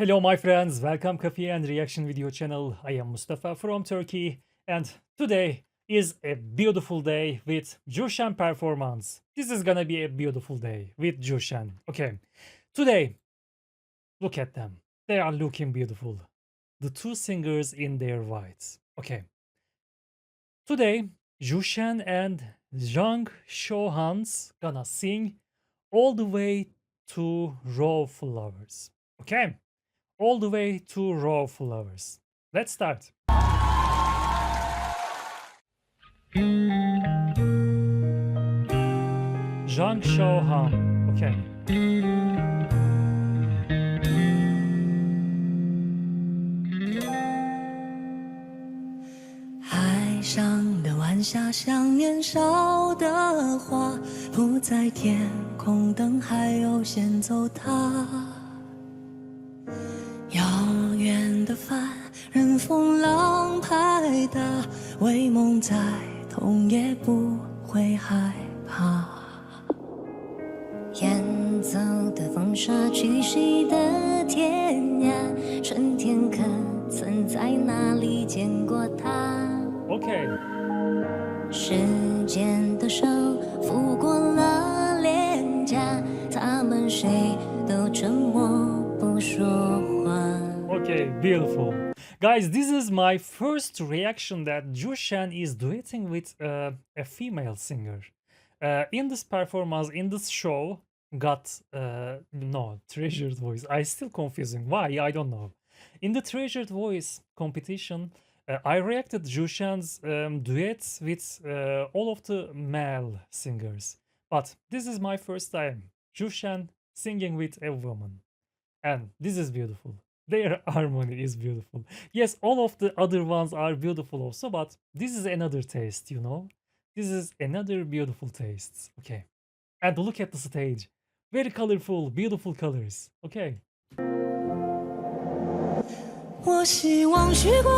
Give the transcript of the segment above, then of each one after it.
Hello my friends, welcome Coffee and Reaction video channel. I am Mustafa from Turkey and today is a beautiful day with Zhou Shen performance. This is gonna be a beautiful day with Zhou Shen. Okay, today, look at them. They are looking beautiful. The two singers in their whites. Okay, today Zhou Shen and Zhang Shaohan's gonna sing all the way to Raw Flowers. Okay. All the way to Raw Flowers. Let's start. Zhang Shaohan. Okay. 海上的晚霞像年少的花，铺在天空，等还有先走它。 遥远的帆，任风浪拍打，为梦再痛也不会害怕。远走的风沙去谁的天涯？春天可曾在哪里见过他 Okay. 时间的手抚过了脸颊，他们谁都沉默不说话。 Okay, beautiful. Guys, this is my first reaction that Zhou Shen is duetting with a female singer. In this performance, in this show, got no treasured voice. I still confusing. Why? I don't know. In the treasured voice competition, I reacted Zhou Shen's duets with all of the male singers. But this is my first time. Zhou Shen singing with a woman. And this is beautiful. Their harmony is beautiful. Yes, all of the other ones are beautiful also, but this is another taste, you know? This is another beautiful taste. Okay. And look at the stage. Very colorful, beautiful colors. Okay. 我希望许过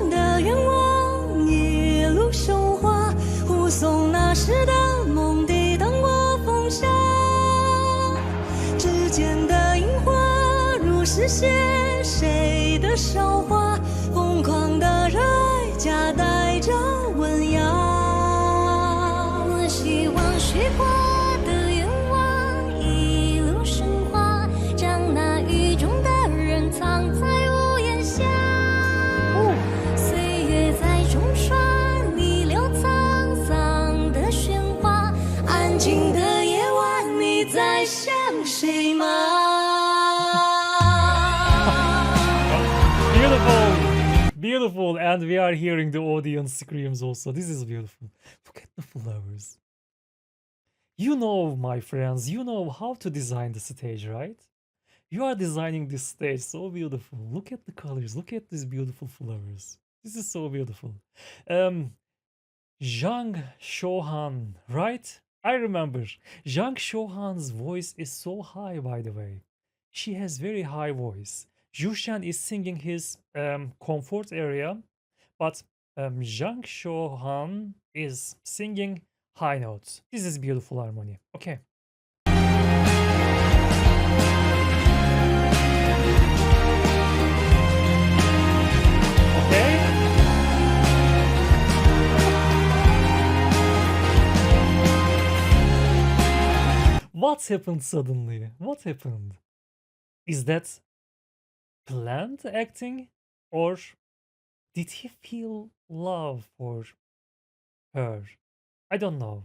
的愿望一路生花，护送那时的梦抵挡过风沙。指尖的樱花如实现谁的韶华，疯狂的热爱夹带着温雅。我希望许过的愿望一路生花，将那雨中的人藏在。 在想谁吗 Beautiful, beautiful, and we are hearing the audience screams also. This is beautiful. Look at the flowers. You know, my friends, you know how to design the stage, right? You are designing this stage so beautiful. Look at the colors. Look at these beautiful flowers. This is so beautiful. Zhang Shaohan, right? I remember. Zhang Shaohan's voice is so high, by the way. She has very high voice. Zhou Shen is singing his comfort area, but Zhang Shaohan is singing high notes. This is beautiful harmony. Okay. Okay. What happened suddenly? What happened? Is that planned acting or did he feel love for her? I don't know.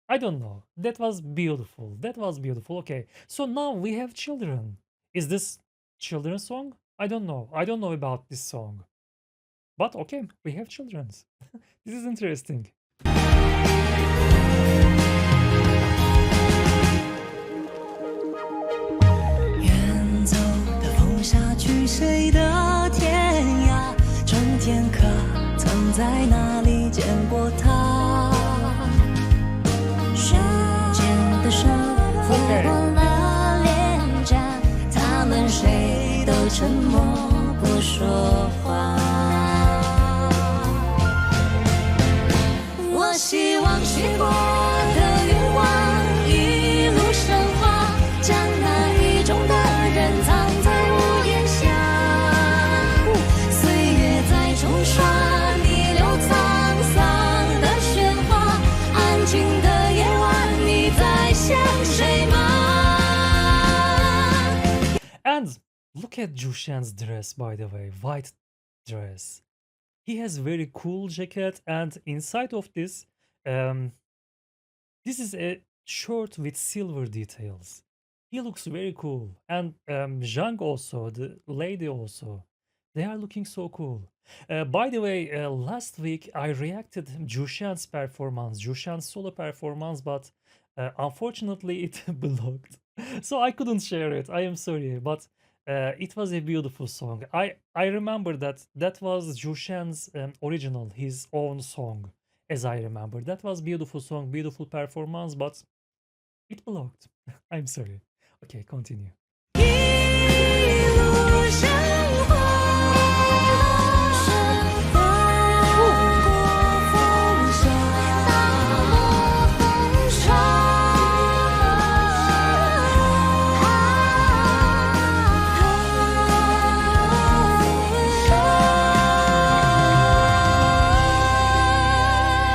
I don't know. That was beautiful. That was beautiful. Okay. So now we have children. Is this children's song? I don't know. I don't know about this song. But okay, we have children's. This is interesting. 去谁的天涯？春天可曾在哪里见过他？时间的手抚过了脸颊，他们谁都沉默不说话。我希望许过的愿望一路生花，将那雨中的人藏在。at Zhou Shen's dress, by the way, white dress. He has very cool jacket, and inside of this, um, this is a shirt with silver details. He looks very cool, and Zhang also, the lady also, they are looking so cool. By the way, last week I reacted Zhou Shen's performance, Zhou Shen's solo performance, but unfortunately it blocked, so I couldn't share it. I am sorry, but it was a beautiful song. I remember that that was Zhou Shen's original, his own song, as I remember. That was beautiful song, beautiful performance, but it blocked. I'm sorry. Okay, continue. 一路生花，风过风沙，风沙。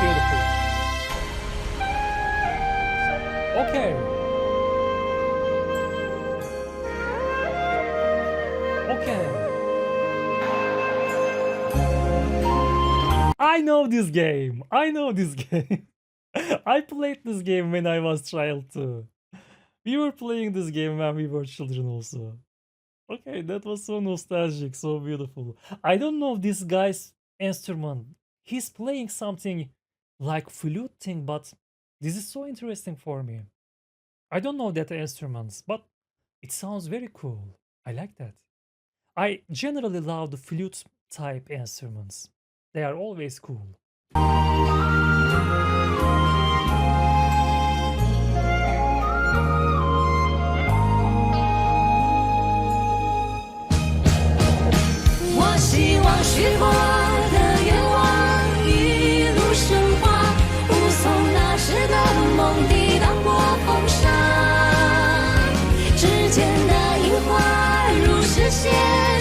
Beautiful. Okay. Okay. I know this game. I know this game. I played this game when I was child too. We were playing this game when we were children also. Okay, that was so nostalgic, so beautiful. I don't know this guy's instrument. He's playing something like flute thing, but this is so interesting for me. I don't know that instruments, but it sounds very cool. I like that. I generally love the flute type instruments. They are always cool. 我希望许过的愿望一路升华，护送那时的梦抵挡过风沙。指尖的樱花如实现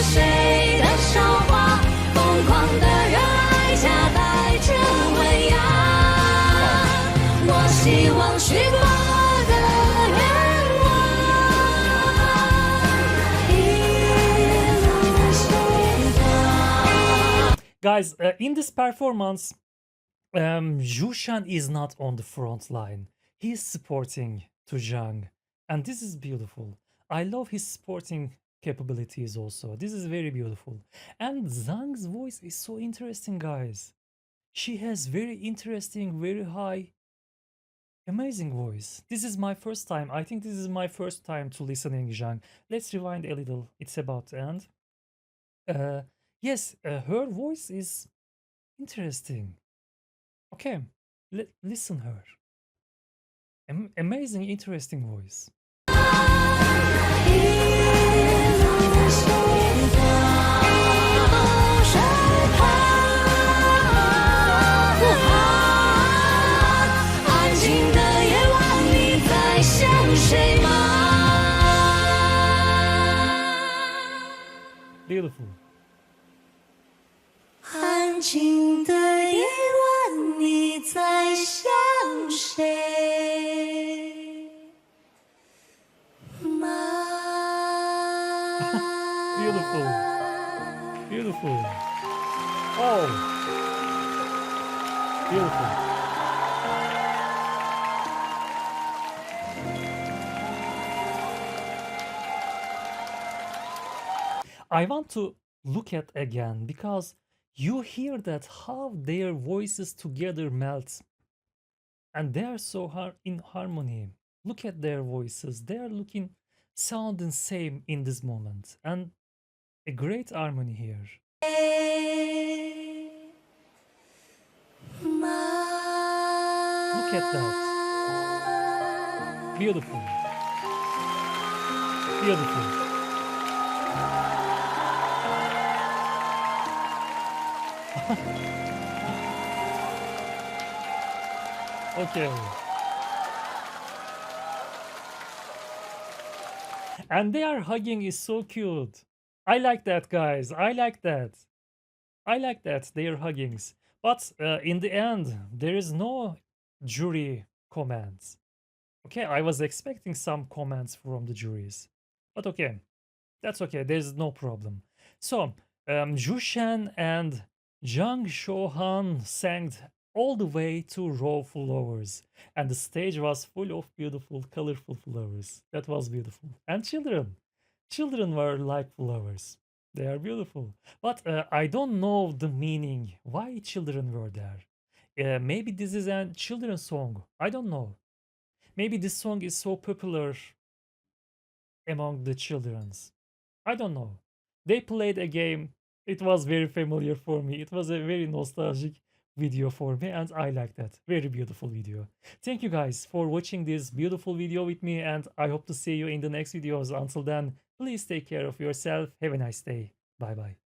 谁的韶华，疯狂的热爱夹带着温雅。我希望许过的愿望一路升华。 Guys, in this performance, Zhou Shen is not on the front line. He's supporting to Zhang, and this is beautiful. I love his supporting capabilities also. This is very beautiful. And Zhang's voice is so interesting, guys. She has very interesting, very high, amazing voice. This is my first time. I think this is my first time to listening Zhang. Let's rewind a little. It's about to end. Yes, her voice is interesting. Okay, listen her. Amazing, interesting voice. 一路升华，安静的夜晚，你在想谁吗？ Beautiful. 安静的夜晚，你在想谁吗？ Beautiful. Beautiful. Oh. Beautiful. I want to look at again because you hear that how their voices together melt and they are so in harmony. Look at their voices. They are looking sounding same in this moment and a great harmony here. Look at that. Beautiful. Beautiful. Okay. And they are hugging is so cute. I like that, guys. I like that. I like that they are huggings. But in the end, there is no jury comments. Okay, I was expecting some comments from the juries. But okay. That's okay. There's no problem. So, Zhou Shen and Zhang Shaohan sang all the way to raw flowers, and the stage was full of beautiful, colorful flowers. That was beautiful. And children. Children were like flowers. They are beautiful. But I don't know the meaning. Why children were there? Maybe this is a children's song. I don't know. Maybe this song is so popular among the children's. I don't know. They played a game. It was very familiar for me. It was a very nostalgic video for me, and I like that. Very beautiful video. Thank you guys for watching this beautiful video with me, and I hope to see you in the next videos. Until then, please take care of yourself. Have a nice day. Bye bye.